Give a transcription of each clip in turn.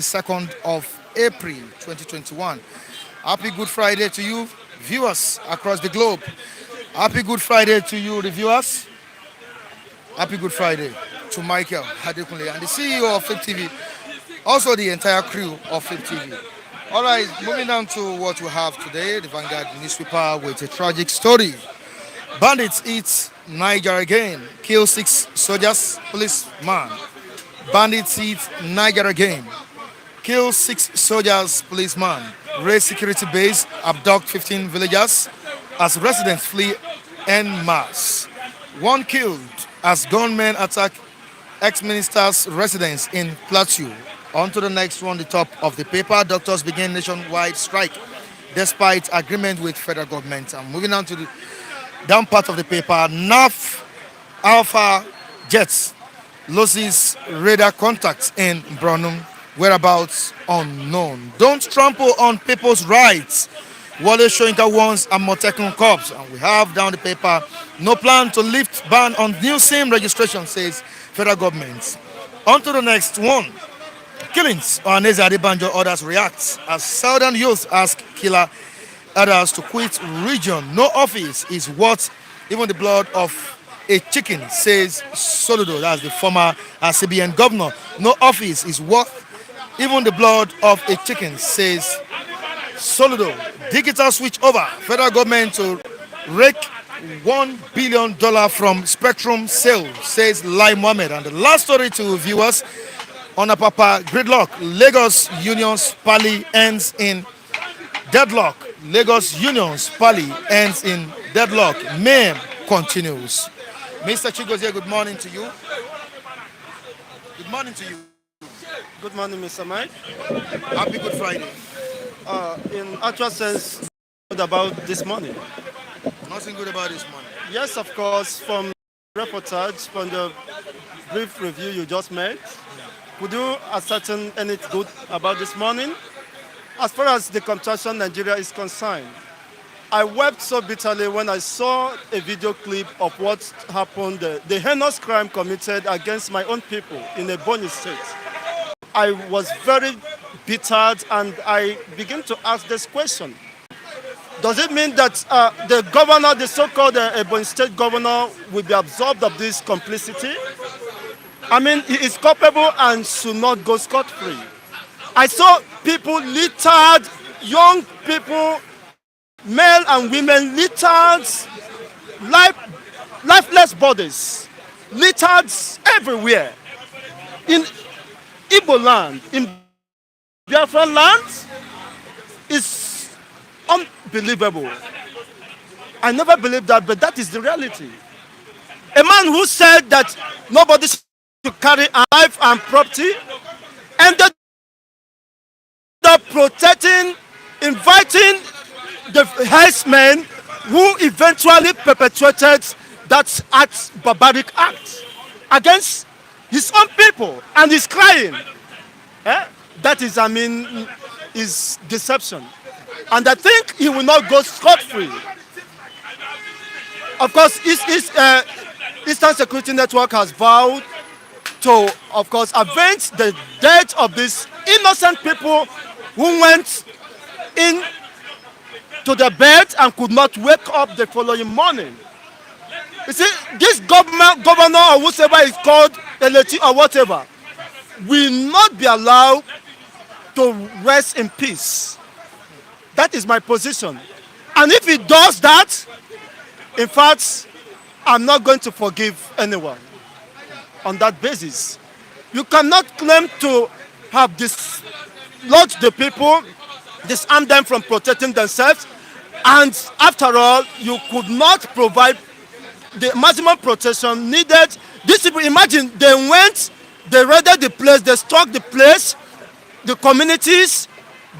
2nd of April 2021. Happy Good Friday to you, viewers across the globe. Happy Good Friday to you, reviewers. Happy Good Friday to Michael Hadekunle and the CEO of Fliptv, also the entire crew of Fliptv. All right, moving on to what we have today, the Vanguard newspaper with a tragic story. Bandits eat Niger again, kill six soldiers, policeman. Bandits eat Niger again, kill six soldiers, policeman. Raid security base, abduct 15 villagers as residents flee en masse. One killed as gunmen attack ex-minister's residence in Plateau. On to the next one, the top of the paper. Doctors begin nationwide strike despite agreement with federal government. I'm moving on to the down part of the paper. NAF Alpha Jets loses radar contacts in Brunum, whereabouts unknown. Don't trample on people's rights. Wale Soyinka warns Amotekun Corps. And we have down the paper, no plan to lift ban on new SIM registration, says federal government. On to the next one. Killings. Ohaneze Adebanjo orders reacts as Southern youth ask killer others to quit region. No office is worth even the blood of a chicken, says Soludo. That's the former CBN governor. No office is worth even the blood of a chicken, says Soludo. Digital switch over. Federal government to rake $1 billion from spectrum sales, says Lai Mohammed. And the last story to viewers on a papa gridlock. Lagos Union's pally ends in deadlock. Lagos Union's pally ends in deadlock. Mayhem continues. Mr. Chigozie, good morning to you. Good morning to you. Good morning, Mr. Mike. Happy Good Friday. In actual sense, what about this morning? Nothing good about this morning. Yes, of course, from reportage, from the brief review you just made, could you ascertain anything good about this morning? As far as the construction Nigeria is concerned, I wept so bitterly when I saw a video clip of what happened, the heinous crime committed against my own people in a Ebonyi state. I was very bittered and I began to ask this question. Does it mean that the governor, the so-called Ebonyi state governor, will be absorbed of this complicity? I mean, he is culpable and should not go scot-free. I saw people littered, young people, male and women littered, lifeless bodies, littered everywhere. In Igbo land, in Biafra land, is unbelievable. I never believed that, but that is the reality. A man who said that nobody should carry a life and property ended up protecting, inviting the herdsmen who eventually perpetrated that barbaric act against his own people, and he's crying. That is, I mean, is deception. And I think he will not go scot-free. Of course, Eastern Security Network has vowed to, of course, avenge the death of these innocent people who went in to the bed and could not wake up the following morning. You see, this governor or whatever is called, Eleti or whatever, will not be allowed to rest in peace. That is my position. And if he does that, in fact, I'm not going to forgive anyone on that basis. You cannot claim to have dislodged the people, disarm them from protecting themselves, and after all, you could not provide the maximum protection needed. These people, imagine, they went, they raided the place, they struck the place, the communities,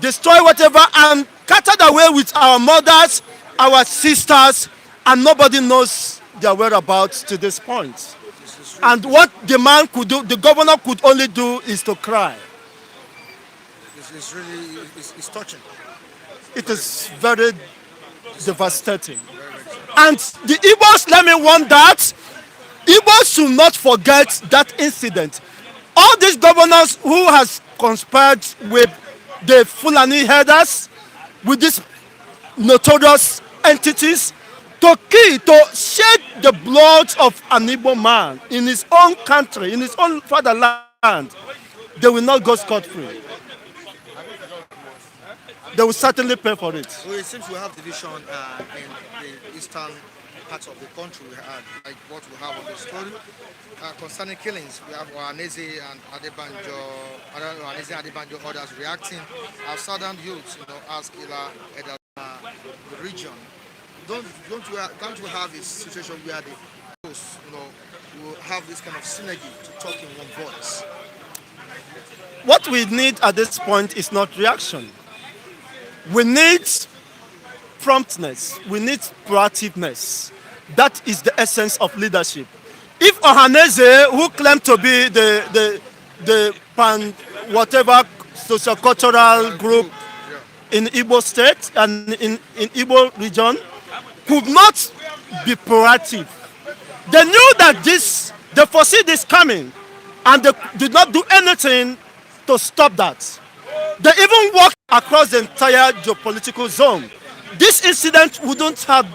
destroy whatever, and scattered away with our mothers, our sisters, and nobody knows their whereabouts to this point. And what the man could do, the governor could only do, is to cry. It's really it's touching. It is very devastating. And the Igbos, let me warn that, Igbos should not forget that incident. All these governors who has conspired with the Fulani herders, with these notorious entities, to kill, to shed the blood of an Igbo man in his own country, in his own fatherland. They will not go scot-free. They will certainly pay for it. Well, it seems we have division in the eastern parts of the country. We had like what we have on the story concerning killings. We have Ohaneze and Adebanjo, others reacting. Our southern youths, ask Ila the region. Can't we have a situation where the youth, will have this kind of synergy to talk in one voice? What we need at this point is not reaction. We need promptness. We need proactiveness. That is the essence of leadership. If Ohaneze, who claimed to be the pan whatever socio-cultural group in Igbo state and in Igbo region, could not be proactive, they knew that they foresee this coming, and they did not do anything to stop that. They even walked across the entire geopolitical zone. This incident wouldn't have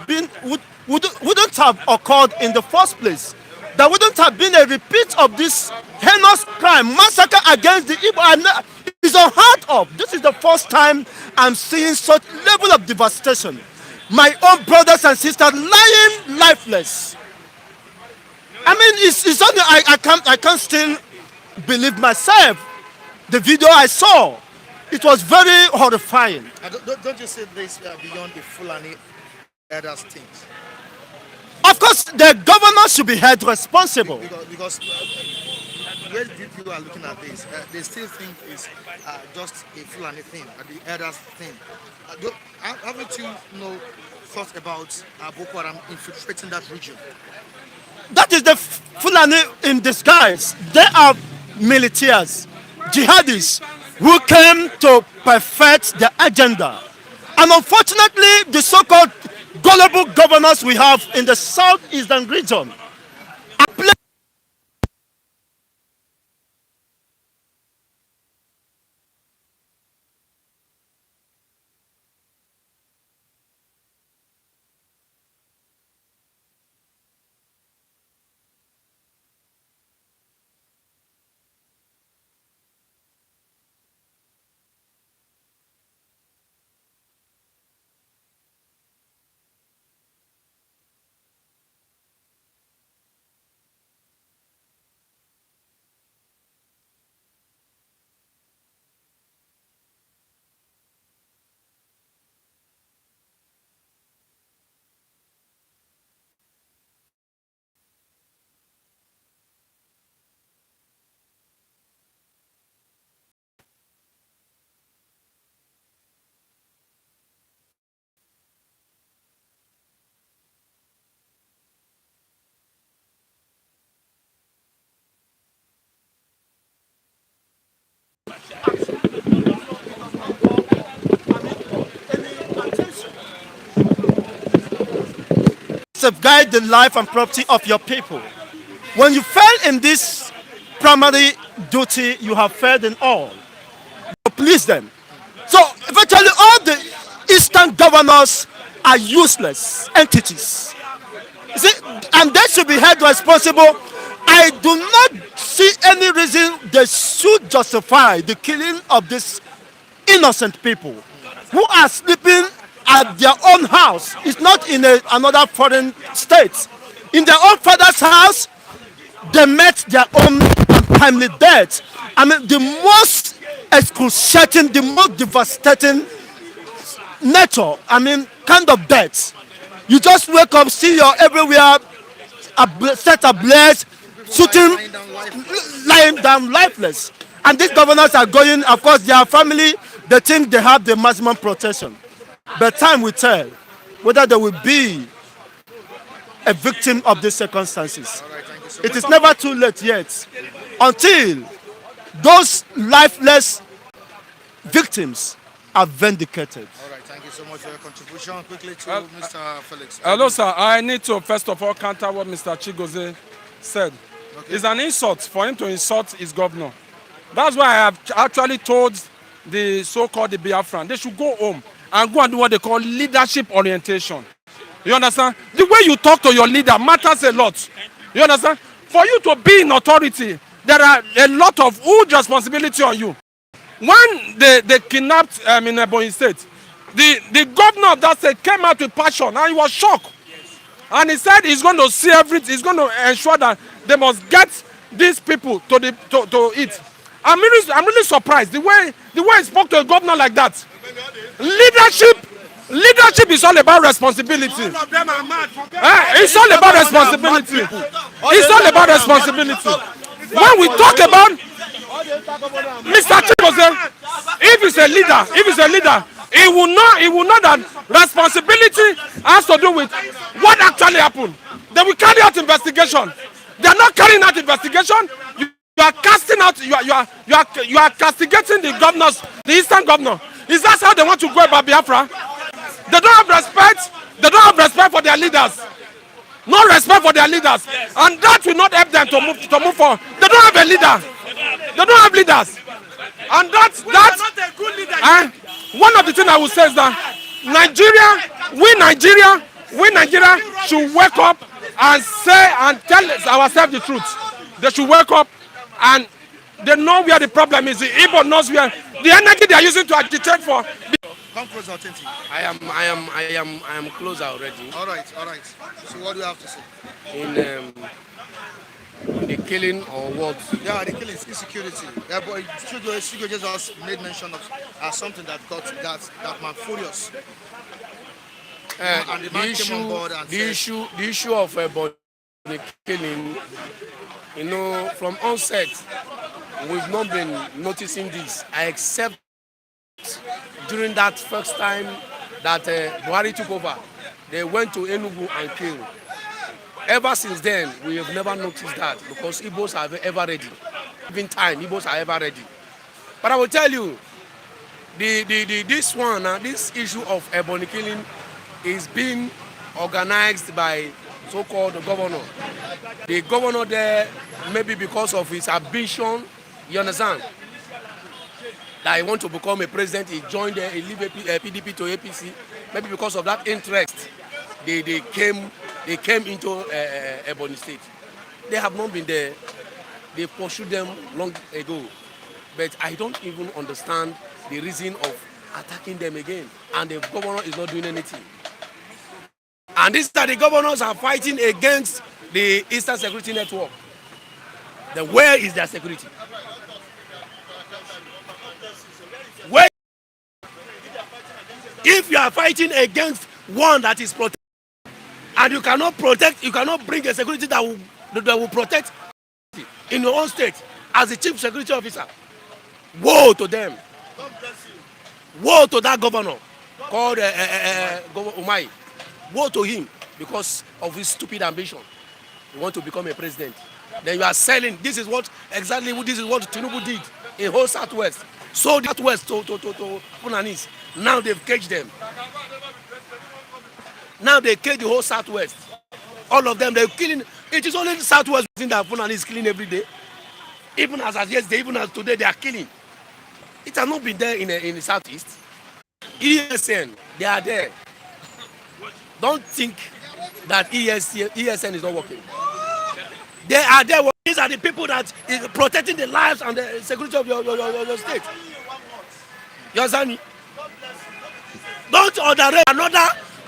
occurred in the first place. There wouldn't have been a repeat of this heinous crime, massacre against the Igbo. It's unheard of. This is the first time I'm seeing such level of devastation. My own brothers and sisters lying lifeless. I mean, it's something I can't still believe myself. The video I saw, it was very horrifying. Don't you say this beyond the Fulani elders things? Of course, the governor should be held responsible. Because where people are looking at this, they still think it's just a Fulani thing, the elders thing. Haven't you thought about Boko Haram infiltrating that region? That is the Fulani in disguise. They are militias, jihadis, who came to perfect the agenda. And unfortunately, the so-called gullible governors we have in the southeastern region are safeguard the life and property of your people. When you fail in this primary duty, you have failed in all. You please them. So virtually all the eastern governors are useless entities. You see, and they should be held responsible. I do not see any reason they should justify the killing of these innocent people who are sleeping at their own house. It's not in another foreign state. In their own father's house, they met their own untimely death. I mean, the most excruciating, the most devastating nature, kind of death. You just wake up, see your everywhere set ablaze, shooting, lying down lifeless. And these governors are going, of course, their family, they think they have the maximum protection. But time will tell whether they will be a victim of these circumstances. It is never too late yet until those lifeless victims are vindicated. All right, thank you so much for your contribution. Quickly to Mr. Felix. Hello, sir. I need to first of all counter what Mr. Chigozie said. Okay. It's an insult for him to insult his governor. That's why I have actually told the so-called the Biafran, they should go home and go and do what they call leadership orientation. You understand? The way you talk to your leader matters a lot. You understand? For you to be in authority, there are a lot of huge responsibility on you. When they kidnapped in Ebonyi State, the governor of that state came out with passion and he was shocked. And he said he's going to see everything, he's going to ensure that they must get these people to it. I'm really surprised the way he spoke to a governor like that. Leadership is all about responsibility. It's all about responsibility. It's all about responsibility. When we talk about Mr. Chigozie, if he's a leader, he will know that responsibility has to do with what actually happened. They will carry out investigation. They are not carrying out investigation. You are casting out. You are castigating the governors, the Eastern governor. Is that how they want to go about Biafra? They don't have respect. They don't have respect for their leaders. No respect for their leaders, and that will not help them to move forward. They don't have a leader. They don't have leaders, and that's one of the things I will say is that we Nigeria should wake up and say and tell ourselves the truth. They should wake up and they know where the problem is. The Igbo knows where the energy they are using to agitate for. Come closer, authentic. I am closer already. All right. So what do you have to say? In the killing or what? Yeah, the killing, insecurity. Yeah, but Chigo just made mention of something that got man furious. And the man came on board and the issue of the killing, you know, from onset, we've not been noticing this. I accept during that first time that Buhari took over, they went to Enugu and killed. Ever since then, we have never noticed that because Igbos are ever ready. Even time, Igbos are ever ready. But I will tell you, this issue of Ebonyi killing is being organized by so-called governor. The governor there, maybe because of his ambition, you understand, that he want to become a president, he joined there, he leave PDP to APC. Maybe because of that interest, they came into Ebonyi State. They have not been there. They pursued them long ago. But I don't even understand the reason of attacking them again. And the governor is not doing anything. And this that the governors are fighting against the Eastern Security Network. Then where is their security? Where? If you are fighting against one that is protected, and you cannot bring a security that will protect in your own state as the chief security officer, woe to them. Woe to that governor called Umai. Woe to him because of his stupid ambition. You want to become a president. Then you are selling. This is what Tinubu did in whole Southwest. Sold the Southwest to Funanis. Now they've caged them. Now they cage the whole Southwest. All of them, they're killing. It is only the Southwest that Funanis is killing every day. Even as yesterday, even as today, they are killing. It has not been there in the Southeast. ESN, they are there. Don't think that ESN is not working. They are there. These are the people that is protecting the lives and the security of your state. You understand me? Don't underrate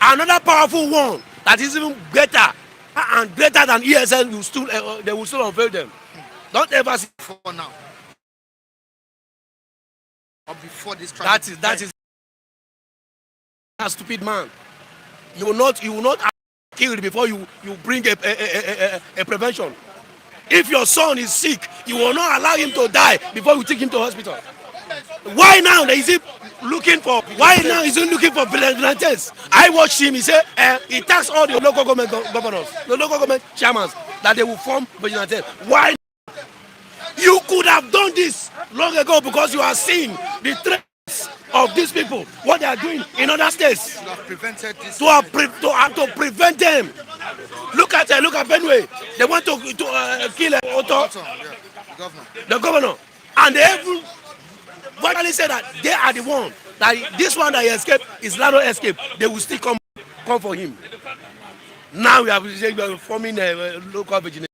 another powerful one that is even better and greater than ESN. They will still unveil them. Don't ever see for now. Or before this that is a stupid man. You will not kill before you bring a prevention. If your son is sick, you will not allow him to die before you take him to hospital. Why now is he looking for vigilantes? I watched him. He said he tasked all the local government governors, the local government chairmans, that they will form vigilantes. Why? You could have done this long ago because you are seeing the threats of these people, what they are doing in other states. To have prevented this. To prevent them. Look at Benue. They want to kill The governor. the governor. And they even verbally say that they are the one that this one that he escaped is Lado escape. They will still come for him. Now we are forming a local vigilante,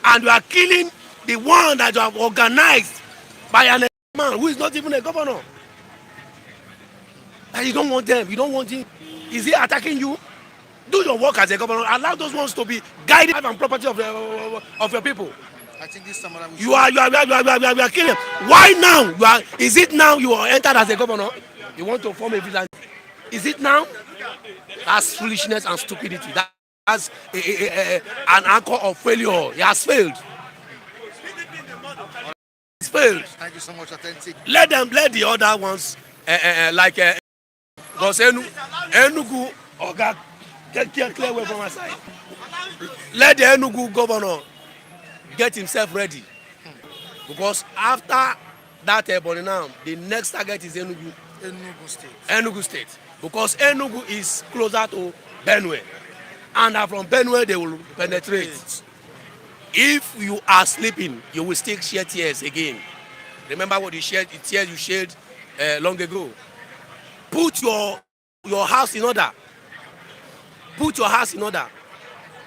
and we are killing the one that you have organized by an man who is not even a governor. And you don't want them. You don't want him. Is he attacking you? Do your work as a governor. Allow those ones to be guiding and property of your people. I think this time around You are killing. Why now? Is it now you are entered as a governor? You want to form a vigilante? Is it now? That's foolishness and stupidity. That's an anchor of failure. He has failed. He's failed. Thank you so much, Authentic. Let the other ones like because Enugu Oga get clear away from my side. Let the Enugu governor get himself ready, because after that Ebonyi now, the next target is Enugu State, because Enugu is closer to Benue, and from Benue they will penetrate. If you are sleeping, you will still shed tears again. Remember what tears you shed long ago. Put your house in order. Put your house in order.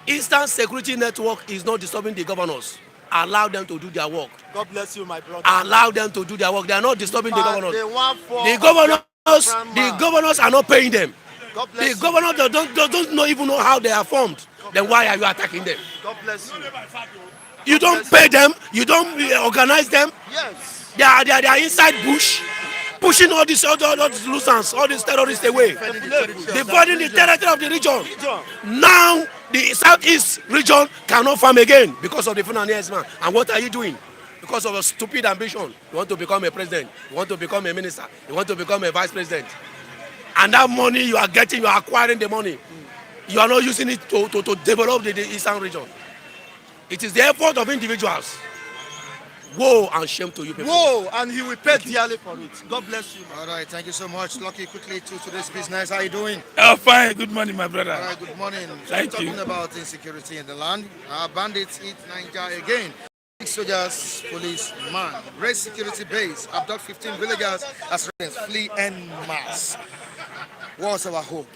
Eastern Security Network is not disturbing the governors. Allow them to do their work. God bless you, my brother. Allow them to do their work. They are not disturbing the governors. The governors are not paying them. The governors don't even know how they are formed. Then why are you attacking them? God bless you. You don't pay them. You don't organize them. Yes. They are inside bush, pushing all these nuisance, all these terrorists away, dividing the territory of the region. Now the southeast region cannot farm again because of the Fulani man. And what are you doing? Because of a stupid ambition. You want to become a president. You want to become a minister. You want to become a vice president. And that money you are getting, you are acquiring the money. You are not using it to develop the eastern region. It is the effort of individuals. Woe and shame to you people. Woe, and he will pay dearly for it. God bless you. All right, thank you so much. Lucky, quickly to today's business. How are you doing? Oh, fine. Good morning, my brother. All right, good morning. Thank We're you. talking about insecurity in the land. Bandits hit Niger again. 6 soldiers, policeman, raid security base, abduct 15 villagers as residents flee en masse. What's our hope?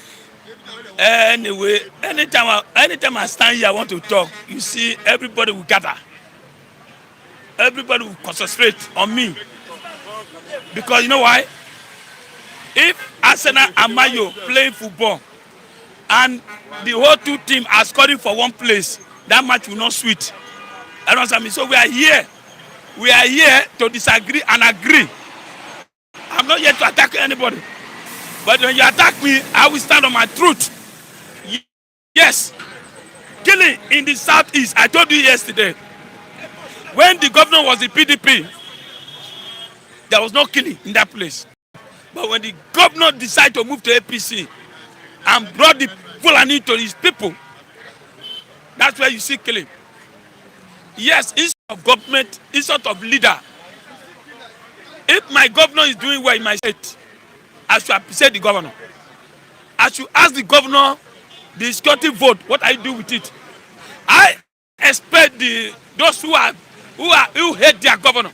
Anyway, anytime I stand here, I want to talk. You see, everybody will gather. Everybody will concentrate on me. Because you know why? If Arsenal and Mayo playing football and the whole two teams are scoring for one place, that match will not sweet. You know what I mean? So we are here. We are here to disagree and agree. I'm not here to attack anybody. But when you attack me, I will stand on my truth. Yes. Killing in the southeast, I told you yesterday. When the governor was the PDP, there was no killing in that place. But when the governor decided to move to APC and brought the Fulani to his people, that's where you see killing. Yes, instead of government, instead of leader. If my governor is doing well in my state, I should appreciate the governor. I should ask the governor the security vote. What I do with it? I expect those who hate their governor,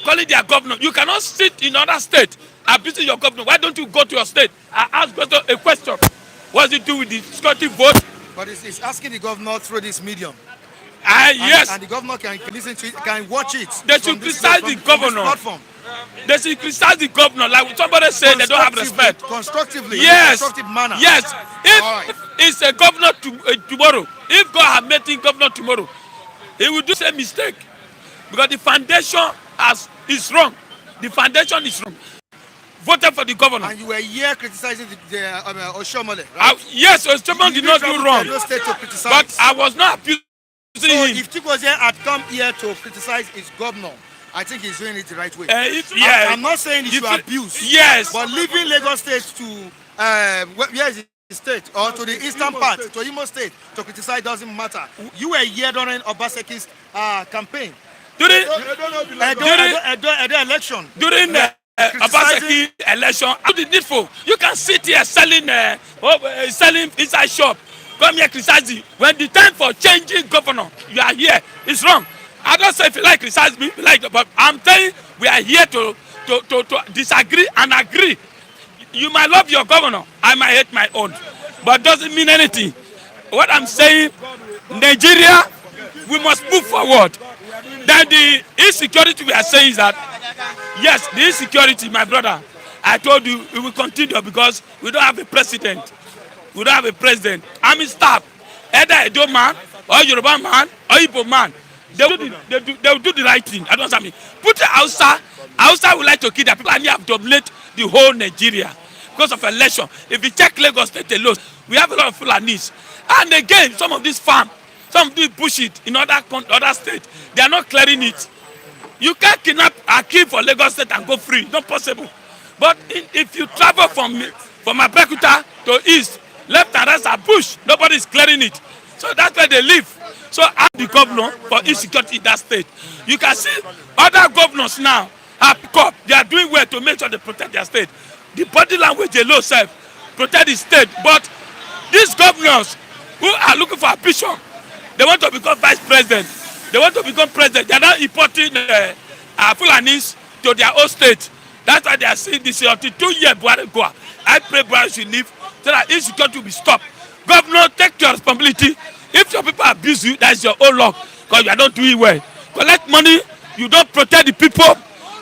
calling their governor. You cannot sit in other state abusing your governor. Why don't you go to your state and ask a question? What does it do with the security vote? But it's asking the governor through this medium. Yes. And the governor can listen to it, can watch it. They should criticize the governor. They should criticize the governor. Like somebody said, they don't have respect. Constructively. Yes. In a constructive manner. Yes. If right. it's a governor tomorrow, if God had made him governor tomorrow, he will do the same mistake. Because the foundation is wrong. The foundation is wrong. Voted for the governor. And you were here criticizing the Oshomole, right? Yes, Oshomole did not do wrong. But I was not abusing him. If Chigozie had come here to criticize his governor, I think he's doing it the right way. I'm not saying he should abuse. Yes. But leaving Lagos State to where is the state or to the eastern part, to Imo State, to criticize doesn't matter. You were here during Obaseki's campaign. During the election. During the Obaseki election, how did it for? You can sit here selling inside shop. Come here criticizing. When the time for changing governor, you are here. It's wrong. I don't say if you like criticize me, if you like, but I'm telling we are here to disagree and agree. You might love your governor, I might hate my own, but doesn't mean anything. What I'm saying, Nigeria, we must move forward. Then the insecurity we are saying is that, yes, the insecurity, my brother, I told you, it will continue because we don't have a president. We don't have a president. Army staff, either a Edo man, or Yoruba man, or Igbo man, they will do the right thing. I don't understand me. Put the Hausa would like to kill their people and you have dominate the whole Nigeria because of election. If you check Lagos State alone, we have a lot of Fulanis. And again, some of these farm, some of these bullshit in other states, they are not clearing it. You can't kidnap a kid for Lagos State and go free. Not possible. But if you travel from Abeokuta to east, left and right are bush. Nobody is clearing it. So that's where they live. So I'm the governor for insecurity in that state. You can see other governors now have come. They are doing well to make sure they protect their state. The body language alone self protect the state. But these governors who are looking for a ambition, they want to become vice president. They want to become president. They are not importing Fulanis to their own state. That's why they are saying this until 2 years Buhari go. I pray Buhari should leave so that insecurity will be stopped. Governor, take your responsibility. If your people abuse you, that's your own luck because you are not doing well. Collect money, you don't protect the people.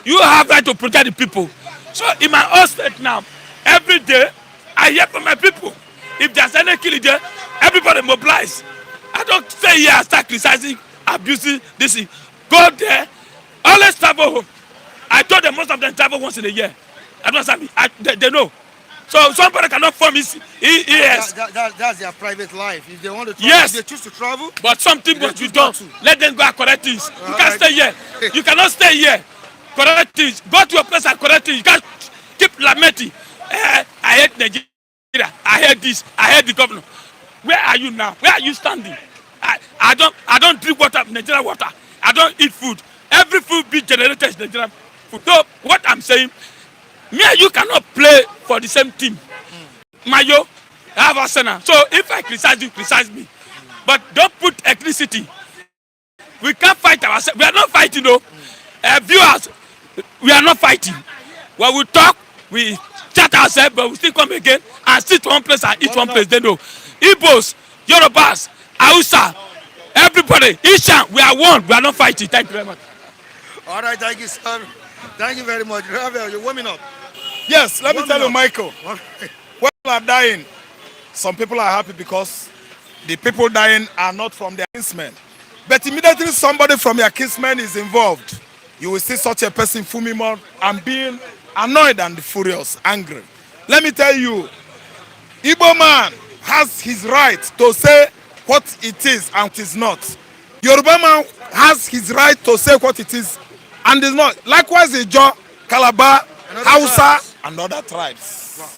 You have right to protect the people. So in my own state now, every day I hear from my people. If there's any killing there, everybody mobilize. I don't stay here and start criticizing, abusing this thing. Go there, always travel home. I told them most of them travel once in a year. I don't understand. They know. So somebody cannot form his ears. That's their private life. If they want to travel, yes, they choose to travel. But something must be done. Let them go and correct things. You can't stay here. You cannot stay here. Correct things. Go to your place and correct things. You can't keep lamenting. I hate Nigeria. I hate this. I hate the governor. Where are you now? Where are you standing? I don't drink water, Nigerian water. I don't eat food. Every food be generated is Nigerian food. So what I'm saying, me and you cannot play for the same team. Mayo, I have Arsenal. So if I criticize you, criticize me. But don't put ethnicity. We can't fight ourselves. We are not fighting, though. Viewers, we are not fighting. When we talk, we chat ourselves, but we still come again and sit one place and eat one place. They know. Igbos, Yorubas, Hausa, everybody, Ishan, we are one. We are not fighting. Thank you very much. All right, thank you, sir. Thank you very much. You're warming up. Yes, let me tell you, Michael. When people are dying, some people are happy because the people dying are not from their kinsmen. But immediately somebody from your kinsmen is involved, you will see such a person foaming more and being annoyed and furious, angry. Let me tell you, Igbo man has his right to say what it is and what is not. Yoruba man has his right to say what it is and is not. Likewise, Ijo, Calabar, Hausa, and other tribes.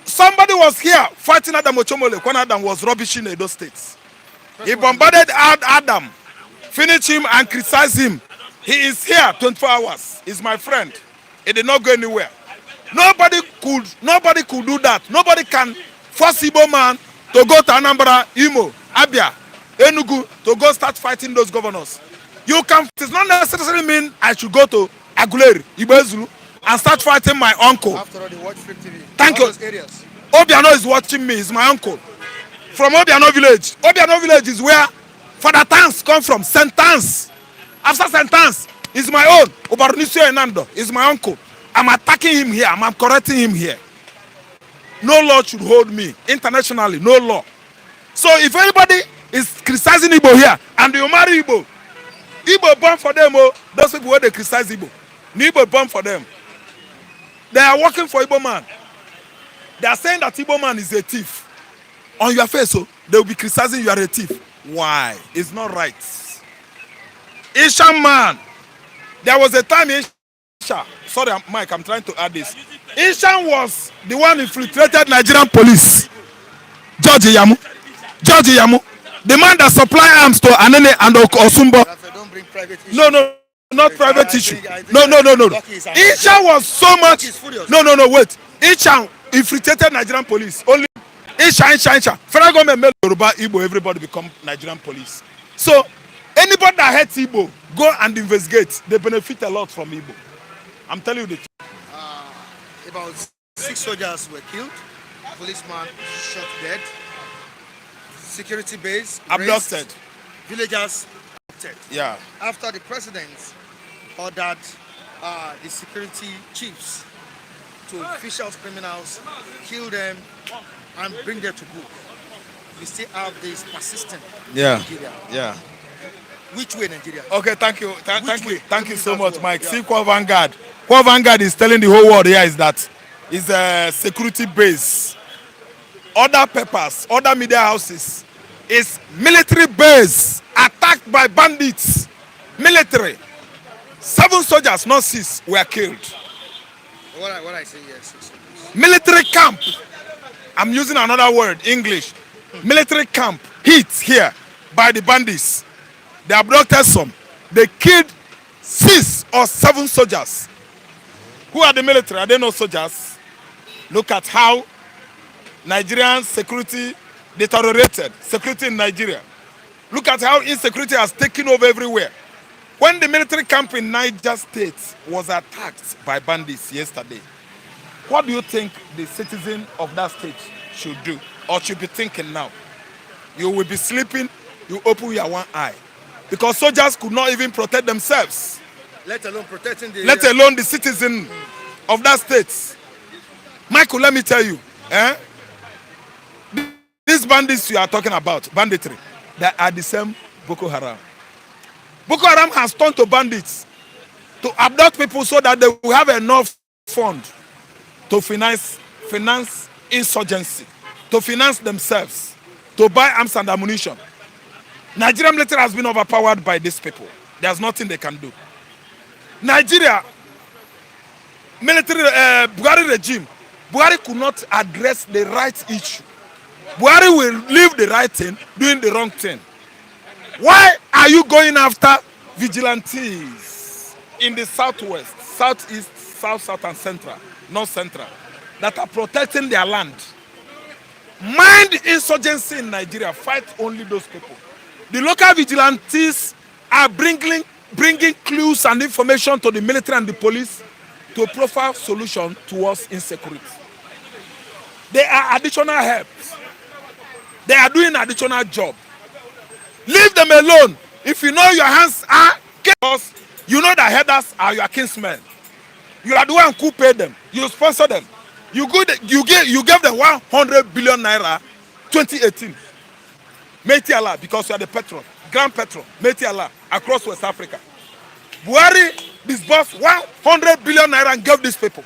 Somebody was here fighting Adam Ochomole when Adam was rubbishing Edo State. He bombarded Adam, finished him and criticized him. He is here 24 hours. He's my friend. He did not go anywhere. Nobody could do that. Nobody can force Igbo man to go to Anambra, Imo, Abia, Enugu to go start fighting those governors. You can. It does not necessarily mean I should go to Aguleri, Igbo Zulu, and start fighting my uncle. After all, they watch Fliptv. Thank you. Areas. Obiano is watching me. He's my uncle. From Obiano village. Obiano village is where Father Tans come from. Sentence. After sentence is my own. Obarunisio Enando is my uncle. I'm attacking him here. I'm correcting him here. No law should hold me. Internationally, no law. So if anybody is criticizing Igbo here and you marry Igbo, Igbo born for them, oh, those people where they criticize Igbo. Igbo born for them. They are working for Igbo man. They are saying that Igbo man is a thief. On your face, so they will be criticizing you are a thief. Why? It's not right. Ishan man. There was a time Isha. Sorry, Mike, I'm trying to add this. Ishan was the one who infiltrated Nigerian police. George Yamu. The man that supply arms to Anene and Osumbo. Don't bring private issues. No, not private issue. No. Ishan was so much. No, wait. Ishan infiltrated Nigerian police. Only Ishan. Federal government made Yoruba, Igbo, everybody become Nigerian police. So Anybody that hates Igbo, go and investigate. They benefit a lot from Igbo. I'm telling you the truth. About 6 soldiers were killed, policeman shot dead, security base Abducted. razed, villagers abducted. Yeah. After the president ordered the security chiefs to fish out criminals, kill them, and bring them to book. We still have this persistent in Nigeria. Yeah. Which way, Nigeria? Okay, thank you. Thank you so much, Mike. Yeah. See what Vanguard. What Vanguard is telling the whole world here is that it's a security base. Other papers, other media houses, is military base attacked by bandits. Military. 7 soldiers, not 6, were killed. What I say, yes. Military camp. I'm using another word, English. Military camp hit here by the bandits. They abducted some. They killed 6 or 7 soldiers. Who are the military? Are they not soldiers? Look at how Nigerian security deteriorated. Security in Nigeria. Look at how insecurity has taken over everywhere. When the military camp in Niger State was attacked by bandits yesterday, what do you think the citizen of that state should do or should be thinking now? You will be sleeping, you open your one eye. Because soldiers could not even protect themselves. Let alone protecting the... Let alone the citizen of that state. Michael, let me tell you, these bandits you are talking about, banditry, they are the same Boko Haram. Boko Haram has turned to bandits to abduct people so that they will have enough fund to finance insurgency, to finance themselves, to buy arms and ammunition. Nigerian military has been overpowered by these people. There's nothing they can do. Nigeria, military, Buhari regime, Buhari could not address the right issue. Buhari will leave the right thing, doing the wrong thing. Why are you going after vigilantes in the southwest, southeast, south, and central, north central, that are protecting their land? Mind insurgency in Nigeria, fight only those people. The local vigilantes are bringing clues and information to the military and the police to profile solution towards insecurity. They are additional help. They are doing additional job. Leave them alone. If you know your hands are chaos, you know the headers are your kinsmen. You are the one who paid them. You sponsor them. You gave them 100 billion naira 2018. Meiti Allah, because you are the patron, grand patron, Meiti Allah, across West Africa. Buhari disbursed 100 billion naira and gave these people.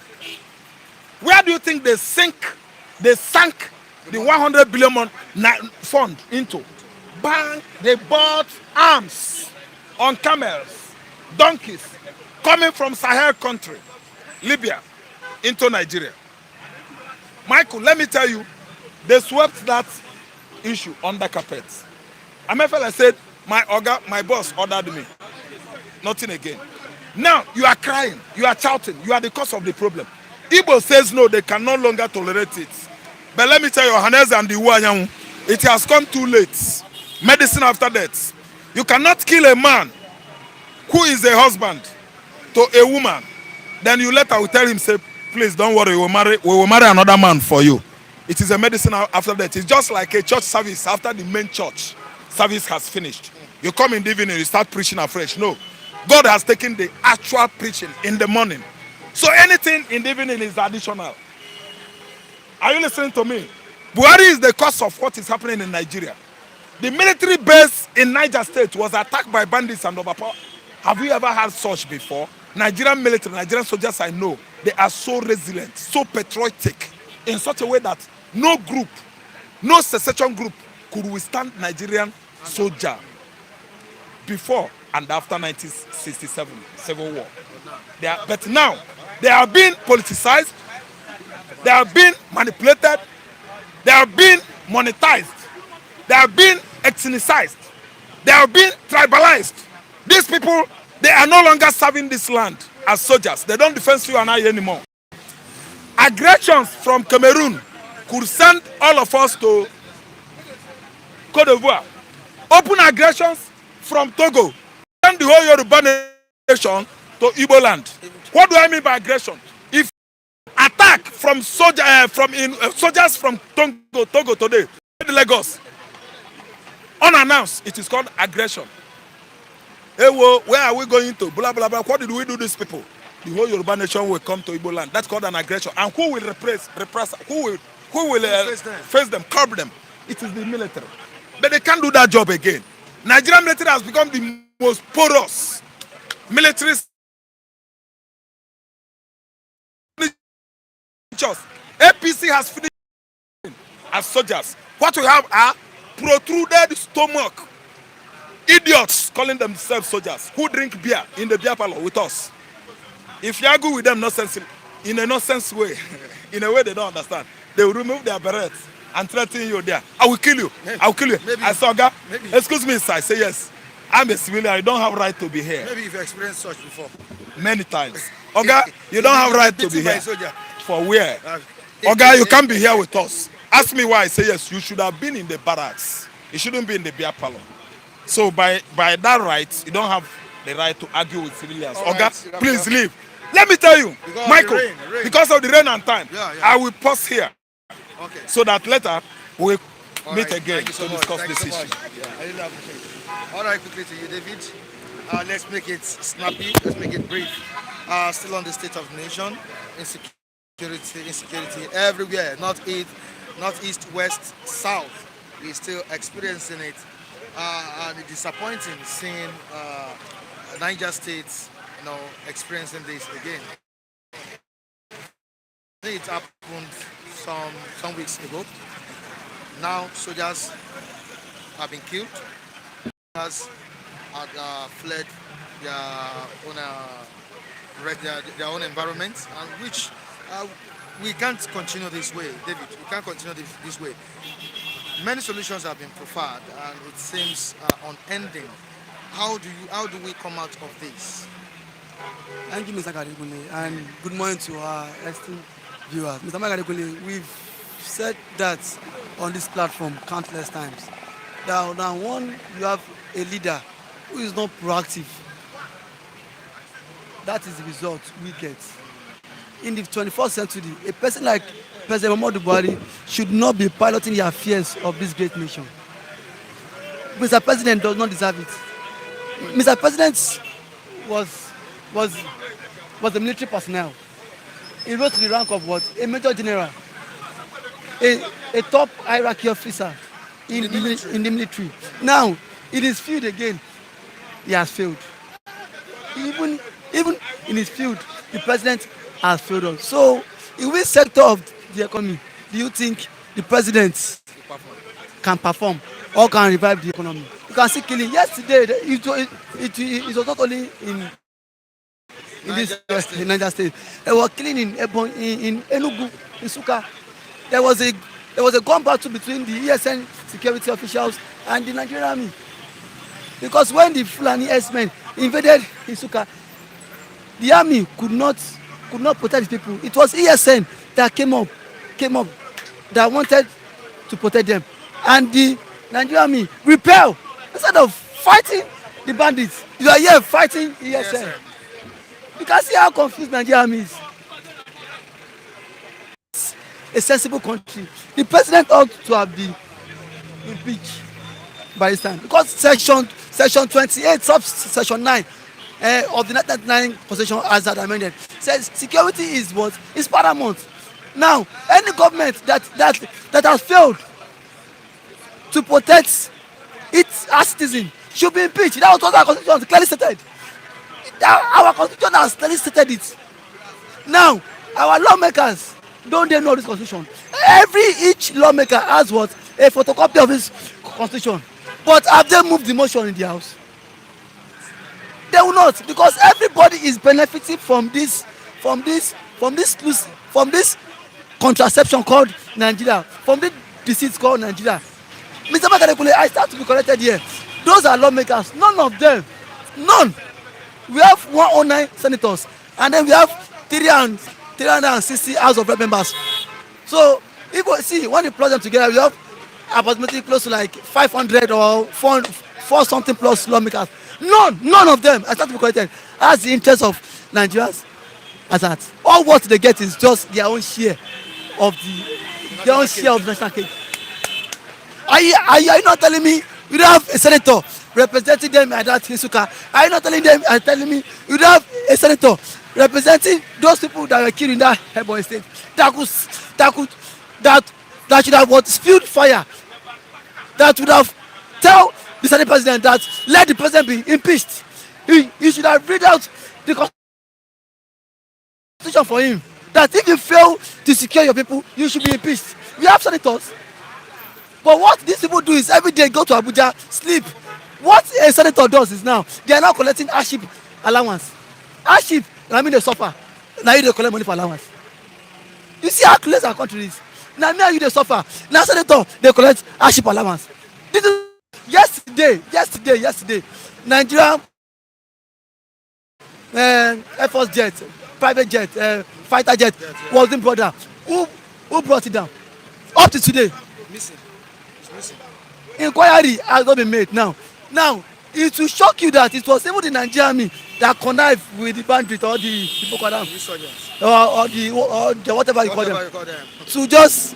Where do you think they sank the 100 billion fund into? Bank, they bought arms on camels, donkeys, coming from Sahel country, Libya, into Nigeria. Michael, let me tell you, they swept that issue under carpet. Amefele said, my boss ordered me. Nothing again. Now, you are crying, you are shouting, you are the cause of the problem. Igbo says no, they can no longer tolerate it. But let me tell you, Hanez and the Uanyangu, it has come too late. Medicine after death. You cannot kill a man who is a husband to a woman. Then you later tell him, say, please don't worry, we will marry another man for you. It is a medicine after death. It's just like a church service after the main church service has finished. You come in the evening, you start preaching afresh. No. God has taken the actual preaching in the morning. So anything in the evening is additional. Are you listening to me? Buhari is the cause of what is happening in Nigeria. The military base in Niger State was attacked by bandits and overpowered. Have you ever had such before? Nigerian military, Nigerian soldiers I know, they are so resilient, so patriotic, in such a way that no group, no secession group could withstand Nigerian soldier before and after 1967 Civil War. But now, they are being politicized, they are being manipulated, they are being monetized, they are being ethnicized, they are being tribalized. These people, they are no longer serving this land as soldiers. They don't defend you and I anymore. Aggressions from Cameroon could send all of us to Côte d'Ivoire. Open aggressions from Togo, send the whole Yoruba nation to Igbo land. What do I mean by aggression? If attack from soldiers from Togo today, Lagos, unannounced, it is called aggression. Hey, where are we going to? Blah blah blah. What did we do these people? The whole Yoruba nation will come to Igbo land. That's called an aggression. And who will repress? Who will face them, curb them? It is the military. But they can't do that job again. Nigerian military has become the most porous military. APC has finished as soldiers. What we have are protruded stomach idiots calling themselves soldiers who drink beer in the beer parlor with us. If you argue with them in a nonsense way, in a way they don't understand, they will remove their berets and threaten you there. I will kill you. I will kill you. Maybe, I saw Oga. Excuse me, sir. I say yes. I'm a civilian. I don't have right to be here. Maybe you've experienced such before. Many times. Oga, you don't have right to be here. For where? Oga, you can't be here with us. Ask me why I say yes. You should have been in the barracks. You shouldn't be in the beer parlor. So by that right, you don't have the right to argue with civilians. Oga, right, please leave. Let me tell you, because Michael, because of the rain and time, I will pause here. Okay. So that later we'll meet again to discuss this issue. Yeah, I really appreciate it. All right, quickly to you, David. Let's make it snappy. Let's make it brief. Still on the state of the nation, insecurity everywhere, northeast, west, south. We're still experiencing it. And it's disappointing seeing Niger State, experiencing this again. It happened some weeks ago. Now soldiers have been killed. Soldiers had fled their own environment, and which we can't continue this way, David. We can't continue this way. Many solutions have been proffered, and it seems unending. How do we come out of this? Thank you, Mr. Kadekule, and good morning to our esteemed viewers. Mr. Kadekule, we've said that on this platform countless times. Now, one, you have a leader who is not proactive. That is the result we get. In the 21st century, a person like President Muhammadu Buhari should not be piloting the affairs of this great nation. Mr. President does not deserve it. Mr. President was a military personnel. He rose to the rank of what? A major general, a top hierarchy officer in the military. Now, in his field again, he has failed. Even in his field, the president has failed us. So, in which sector of the economy do you think the president can perform or can revive the economy? You can see killing. Yesterday, it was not only in Niger State. They were killing in Enugu, in Suka. There was a gun battle between the ESN security officials and the Nigerian army. Because when the Fulani S-men invaded Isuka, the army could not protect the people. It was ESN that came up that wanted to protect them, and the Nigerian army repelled instead of fighting the bandits. You are here fighting ESN. Yes, you can see how confused Nigerian army is. A sensible country. The president ought to have been impeached by this time, because section 28 subsection 9 of the 1999 Constitution as that amended says security is what is paramount. Now, any government that has failed to protect its citizens should be impeached. That was what our Constitution clearly stated. Our Constitution has clearly stated it. Now, our lawmakers, don't they know this Constitution? Each lawmaker has what? A photocopy of this Constitution. But have they moved the motion in the House? They will not, because everybody is benefiting from this contraception called Nigeria, from this disease called Nigeria. Mr. Makarekule, I start to be corrected here. Those are lawmakers. None of them. None. We have 109 senators, and then we have 360 House of Rep members. So, if we see, when you plug them together, we have approximately close to like 500 or 4 something plus lawmakers. None of them are starting to be corrected. As the interest of Nigerians as that. All what they get is just their own share of the national cake. Are you not telling me you don't have a senator representing them at that Isuka? Are you not telling me you don't have a senator representing those people that were killed in that Ebonyi state that should have spilled fire, that would have tell the Senate president that let the president be impeached? He should have read out the constitution for him that if you fail to secure your people, you should be impeached. We have senators. But what these people do is every day go to Abuja, sleep. What a senator does is now they are now collecting hardship allowance. Hardship, I mean they suffer. Now you they collect money for allowance. You see how close our country is. Now me and you they suffer. Now senator they collect hardship allowance. This is yesterday. Nigeria Air Force jet, private jet, fighter jet was in border. Who brought it down? Up to today. Missing. Inquiry has not been made now. It will shock you that it was even the Nigerian army that connived with the bandit or the Boko Haram or the whatever you call them to just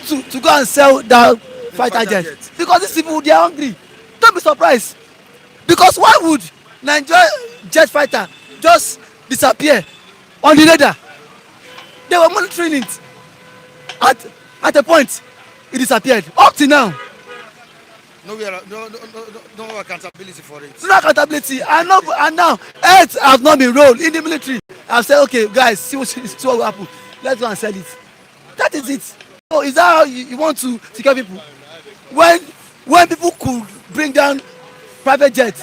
to go and sell that fighter jet because these people they are hungry. Don't be surprised because why would Nigeria jet fighter just disappear on the radar? They were monitoring it at a point. It disappeared up to now. No accountability for it. No accountability. And now heads have not been rolled in the military. I've said, okay, guys, see what will happen. Let's go and sell it. That is it. So is that how you want to secure people? When people could bring down private jets,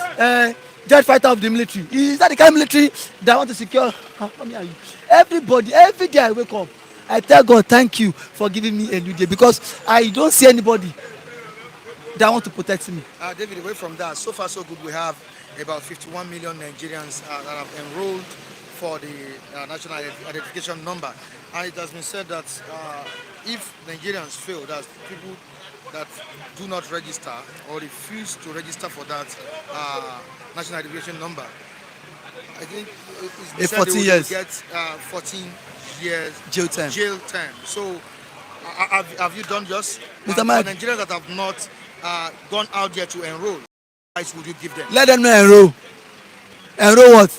jet fighter of the military, is that the kind of military that want to secure? Everybody, every day I wake up, I tell God, thank you for giving me a new day because I don't see anybody that want to protect me. David, away from that, so far so good. We have about 51 million Nigerians that have enrolled for the national identification number, and it has been said that if Nigerians fail, that people that do not register or refuse to register for that national identification number, I think it's 14 years. Get 14 years jail time. So have you done just Mr. Mike, for Nigerians that have not gone out there to enroll, what advice would you give them? let them know enroll. Enroll what?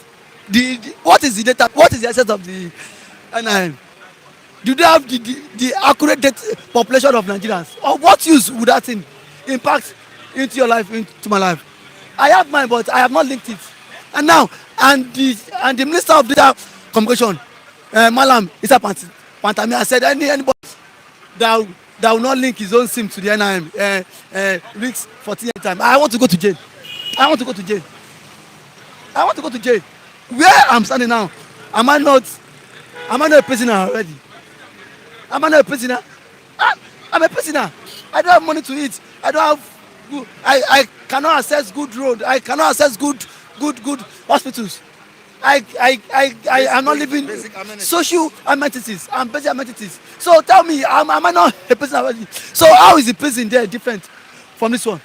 What is the data? What is the essence of the NIN? Do they have the accurate data population of Nigerians? Or what use would that thing impact into your life, into my life? I have mine, but I have not linked it. And now, the Minister of Data Communication, Malam Isa Pantami, has said anybody that will not link his own SIM to the NIM links 14 times. I want to go to jail. Where I'm standing now, am I not a prisoner already? Am I not a prisoner? I'm a prisoner. I don't have money to eat. I don't have. I cannot access good road. I cannot access good hospitals. I am not living social amenities and basic amenities. So tell me, am I not a prisoner already? So how is the prison there different from this one?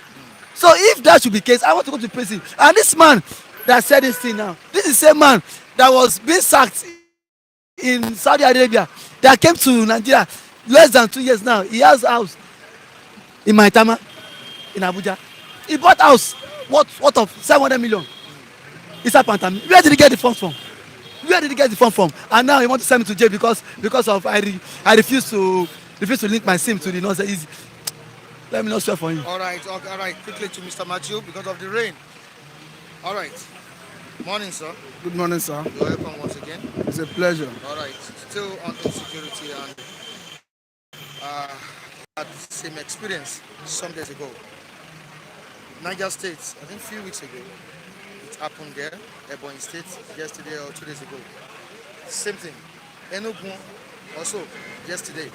So if that should be the case, I want to go to prison. And this man that said this thing now, this is the same man that was being sacked in Saudi Arabia that came to Nigeria less than 2 years now. He has a house in Maitama in Abuja. He bought house worth of 700 million. It's a Pantami. Where did he get the funds from? And now he want to send me to jail because of I refuse to link my SIM to the nonsense. Easy. Let me not swear for him. All right. Quickly to Mr. Matthew because of the rain. All right. Morning, sir. Good morning, sir. You're welcome once again. It's a pleasure. All right. Still on insecurity and had the same experience some days ago. Niger State, I think a few weeks ago, it happened there. Ebonyi State yesterday or 2 days ago. Same thing. Enugu also yesterday.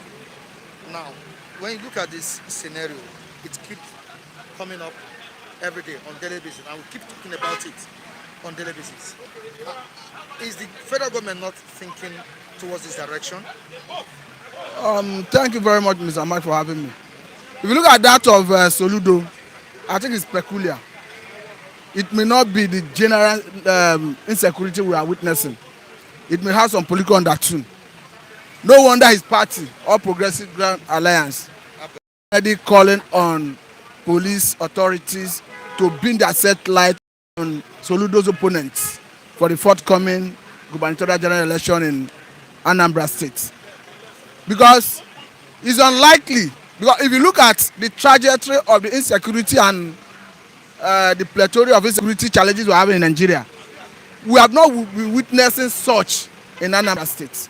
Now, when you look at this scenario, it keeps coming up every day on daily basis, and we keep talking about it on daily basis. Is the federal government not thinking towards this direction? Thank you very much, Mr. Mike, for having me. If you look at that of Soludo, I think it's peculiar. it may not be the general insecurity we are witnessing. It may have some political undertone. No wonder his party, All Progressive Grand Alliance, already calling on police authorities to bring their satellite on Soludo's opponents for the forthcoming gubernatorial general election in Anambra State. Because it's unlikely, because if you look at the trajectory of the insecurity and the plethora of insecurity challenges we're having in Nigeria, we have not been witnessing such in Anambra State.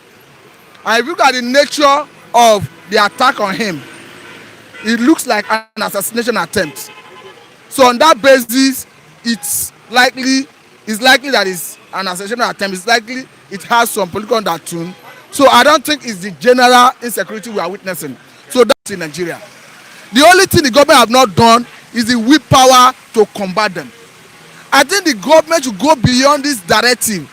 And if you look at the nature of the attack on him, it looks like an assassination attempt. So on that basis, it's likely that it's an assassination attempt. It's likely it has some political undertone. So I don't think it's the general insecurity we are witnessing. So that's in Nigeria. The only thing the government have not done is the willpower to combat them. I think the government should go beyond this directive,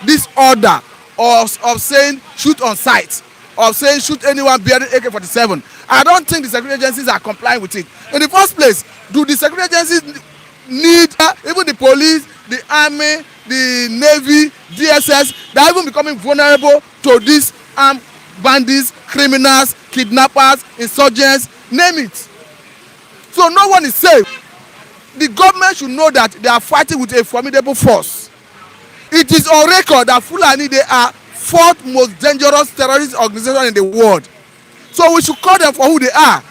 this order of saying shoot on sight, of saying shoot anyone bearing AK-47. I don't think the security agencies are complying with it. In the first place, do the security agencies need even the police, the army, the navy, DSS, they are even becoming vulnerable to these armed bandits, criminals, kidnappers, insurgents, name it. So no one is safe. The government should know that they are fighting with a formidable force. It is on record that Fulani, they are fourth most dangerous terrorist organization in the world. So we should call them for who they are.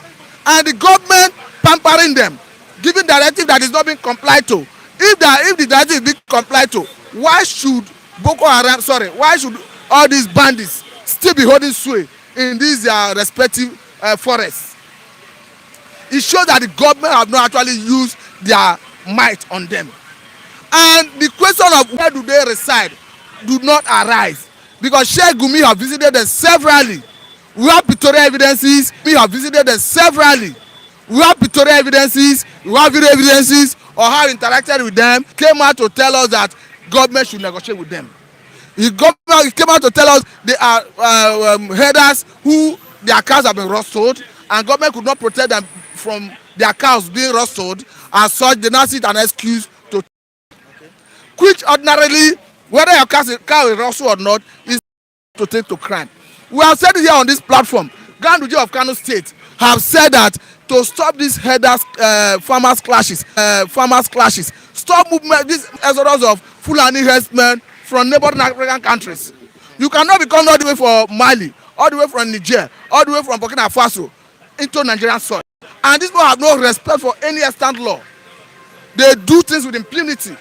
And the government pampering them, giving directive that is not being complied to. If the directive is being complied to, why should why should all these bandits still be holding sway in these respective forests? It shows that the government have not actually used their might on them. And the question of where do they reside do not arise, because Sheikh Gumi have visited them severally. We have pictorial evidences. We have visited them severally. We have pictorial evidences. We have video evidences of how he interacted with them. Came out to tell us that government should negotiate with them. He came out to tell us they are herders who their cows have been rustled, and government could not protect them from their cows being rustled. As such, they now see it an excuse to, which ordinarily, whether your cow is rustled or not, is to take to crime. We have said it here on this platform. Grand Uji of Kano State have said that to stop these herders, farmers clashes, stop movement, this exodus of Fulani herdsmen from neighboring African countries. You cannot be coming all the way from Mali, all the way from Niger, all the way from Burkina Faso into Nigerian soil. And these people have no respect for any extant law. They do things with impunity.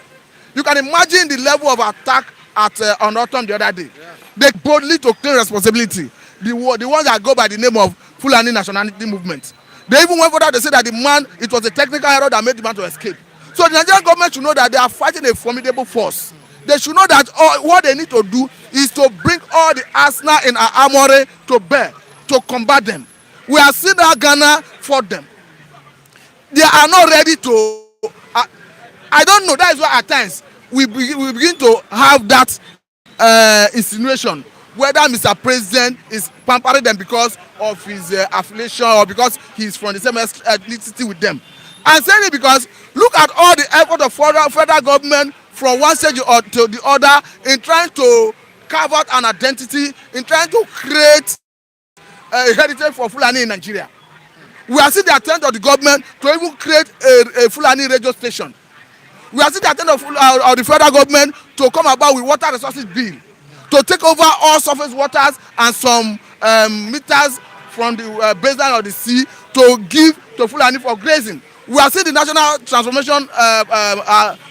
You can imagine the level of attack at on Autumn the other day. Yeah. They boldly to claim responsibility. The ones that go by the name of Fulani Nationality Movement. They even went further to say that the man, it was a technical error that made the man to escape. So the Nigerian government should know that they are fighting a formidable force. They should know that what they need to do is to bring all the arsenal in our armory to bear to combat them. We have seen how Ghana fought them. They are not ready to. I don't know. That is why at times we begin to have that insinuation whether Mr. President is pampering them because of his affiliation or because he's from the same ethnicity with them. And saying it because look at all the effort of federal government from one stage to the other in trying to carve out an identity, in trying to create a heritage for Fulani in Nigeria. We have seen the attempt of the government to even create a Fulani radio station. We have seen the attempt of the federal government to come about with water resources bill, to take over all surface waters and some meters from the baseline of the sea to give to Fulani for grazing. We have seen the national transformation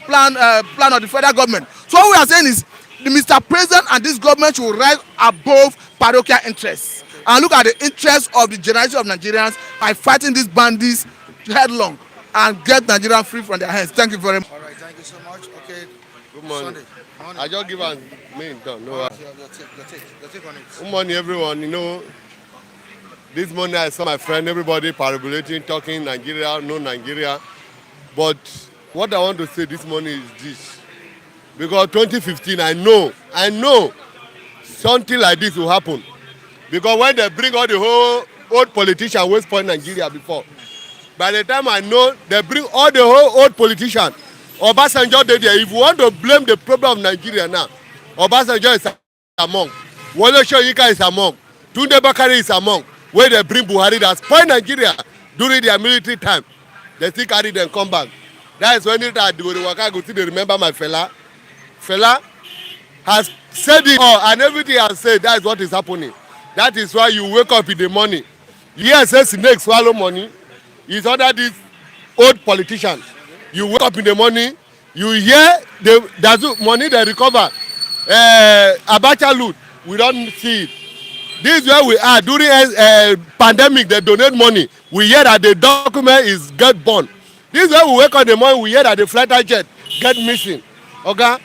plan of the federal government. So what we are saying is the Mr. President and this government should rise above parochial interests and look at the interests of the generation of Nigerians by fighting these bandits headlong and get Nigerians free from their hands. Thank you very much. All right, thank you so much. Okay. Good morning. Sunday. I just give a main done. No, Your take on it. good morning, everyone. You know, this morning I saw my friend, everybody parabolating, talking Nigeria, no Nigeria. But what I want to say this morning is this. Because 2015, I know something like this will happen. Because when they bring all the whole old politicians West Point Nigeria before, By the time I know, they bring all the whole old politicians. Obasanjo dey there. If you want to blame the problem of Nigeria now, Obasanjo is among. Wole Soyinka is among. Tunde Bakari is among. Where they bring Buhari that spoil Nigeria during their military time. They still carry them come back. That is when it had the waka go to they remember my fella. Fella has said it all and everything has said that is what is happening. That is why you wake up in the morning. Yes, snake swallow money. It's under these old politicians. You wake up in the morning, you hear there's money they recover. Abacha loot, we don't see it. This is where we are during pandemic. They donate money. We hear that the document is get burned. This is where we wake up in the morning. We hear that the fighter jet get missing. Okay,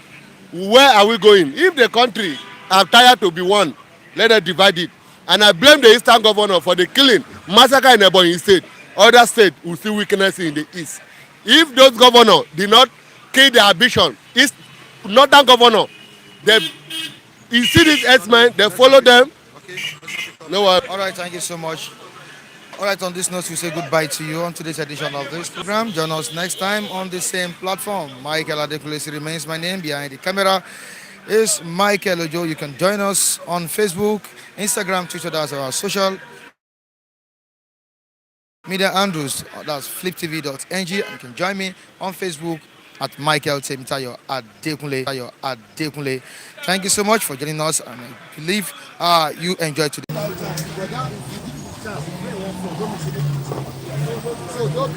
where are we going? If the country are tired to be one, let us divide it. And I blame the eastern governor for the killing, massacre in Ebonyi State. Other states will see weakness in the east. If those governors did not kill their ambition, east northern governor, they you see these herdsmen, they follow them. Okay. No worry. All right, thank you so much. All right, on this note, we say goodbye to you on today's edition of this program. Join us next time on the same platform. Michael Adekulesi remains my name. Behind the camera is Michael Ojo. You can join us on Facebook, Instagram, Twitter. That's our social media handles. That's fliptv.ng. You can join me on Facebook at Michael Temitayo Adekunle. Thank you so much for joining us, and I believe you enjoyed today.